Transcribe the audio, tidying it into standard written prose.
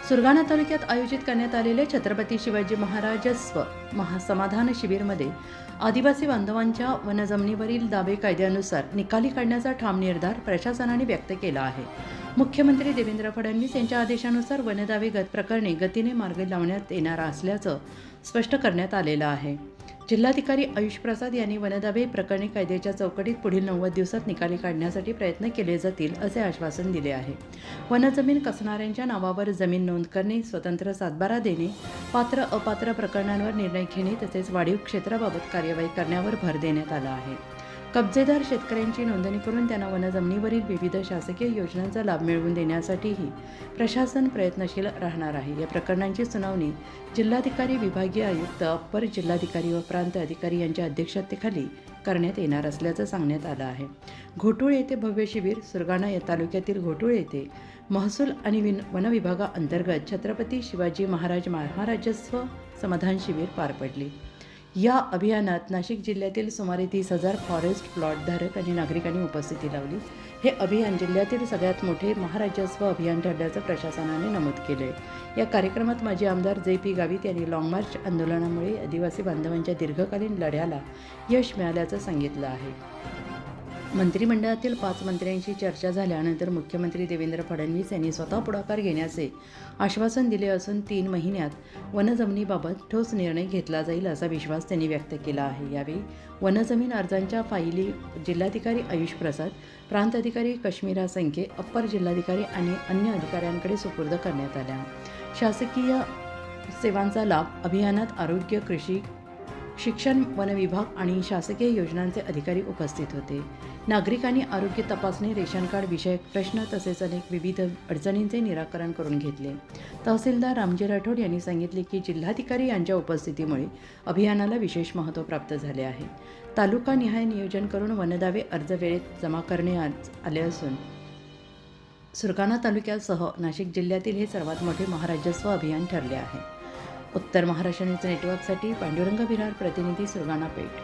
सुरगाणा तालुक्यात आयोजित करण्यात आलेल्या छत्रपती शिवाजी महाराजस्व महासमाधान शिबिरमध्ये आदिवासी बांधवांच्या वनजमिनीवरील दावे कायद्यानुसार निकाली काढण्याचा ठाम निर्धार प्रशासनाने व्यक्त केला आहे। मुख्यमंत्री देवेंद्र फडणवीस यांच्या आदेशानुसार वनदावे प्रकरणी गतीने मार्ग लावण्यात येणार असल्याचं स्पष्ट करण्यात आलेलं आहे। जिल्हाधिकारी आयुष प्रसाद यांनी वनदावे प्रकरणी कायद्याच्या चौकटीत पुढील 90 दिवसात निकाली काढण्यासाठी प्रयत्न केले जातील असे आश्वासन दिले आहे। वनजमीन कसणाऱ्यांच्या नावावर जमीन नोंद करणे, स्वतंत्र सातबारा देणे, पात्र अपात्र प्रकरणांवर निर्णय घेणे तसेच वाढीव क्षेत्राबाबत कार्यवाही करण्यावर भर देण्यात आला आहे। कब्जेदार शेतकऱ्यांची नोंदणी करून त्यांना वनजमिनीवरील विविध शासकीय योजनांचा लाभ मिळवून देण्यासाठीही प्रशासन प्रयत्नशील राहणार आहे। या प्रकरणांची सुनावणी जिल्हाधिकारी, विभागीय आयुक्त, अप्पर जिल्हाधिकारी व प्रांत अधिकारी यांच्या अध्यक्षतेखाली करण्यात येणार असल्याचं सांगण्यात आलं आहे। घोटुळ येथे भव्य शिबिर सुरगाणा या तालुक्यातील घोटुळ येथे महसूल आणि वन विभागाअंतर्गत छत्रपती शिवाजी महाराज महाराजस्व समाधान शिबिर पार पडले। या अभियानात नाशिक जिल्ह्यातील सुमारे 30,000 फॉरेस्ट प्लॉट धारक आणि नागरिकांनी उपस्थिती लावली। हे अभियान जिल्ह्यातील सगळ्यात मोठे महाराजस्व अभियान ठरल्याचं प्रशासनाने नमूद केले। या कार्यक्रमात माजी आमदार जे.पी. गावित यांनी लाँग मार्च आंदोलनामुळे आदिवासी बांधवांच्या दीर्घकालीन लढ्याला यश मिळाल्याचं सांगितलं आहे। मंत्रिमंडळातील 5 मंत्र्यांशी चर्चा झाल्यानंतर मुख्यमंत्री देवेंद्र फडणवीस यांनी स्वतः पुढाकार घेण्याचे आश्वासन दिले असून 3 महिन्यात वनजमिनीबाबत ठोस निर्णय घेतला जाईल असा विश्वास त्यांनी व्यक्त केला आहे। यावेळी वनजमीन अर्जांच्या फाईली जिल्हाधिकारी आयुष प्रसाद, प्रांत अधिकारी कश्मीरा संखे, अप्पर जिल्हाधिकारी आणि अन्य अधिकाऱ्यांकडे सुपूर्द करण्यात आल्या। शासकीय सेवांचा लाभ अभियानात आरोग्य, कृषी, शिक्षण, वन विभाग आणि शासकीय योजनांचे अधिकारी उपस्थित होते। नागरिकांनी आरोग्य तपासणी, रेशन कार्ड विषयक प्रश्न तसेच अनेक विविध अडचणींचे निराकरण करून घेतले। तहसीलदार रामजी राठोड यांनी सांगितले की जिल्हाधिकारी यांच्या उपस्थितीमुळे अभियानाला विशेष महत्त्व प्राप्त झाले आहे। तालुकानिहाय नियोजन करून वनदावे अर्ज वेळेत जमा करण्यात आले असून सुरगाणा तालुक्यासह नाशिक जिल्ह्यातील हे सर्वात मोठे महाराजस्व अभियान ठरले आहे। उत्तर महाराष्ट्र न्यूज नेटवर्कसाठी पांडुरंग विरार, प्रतिनिधी सुरगाणा पेठ।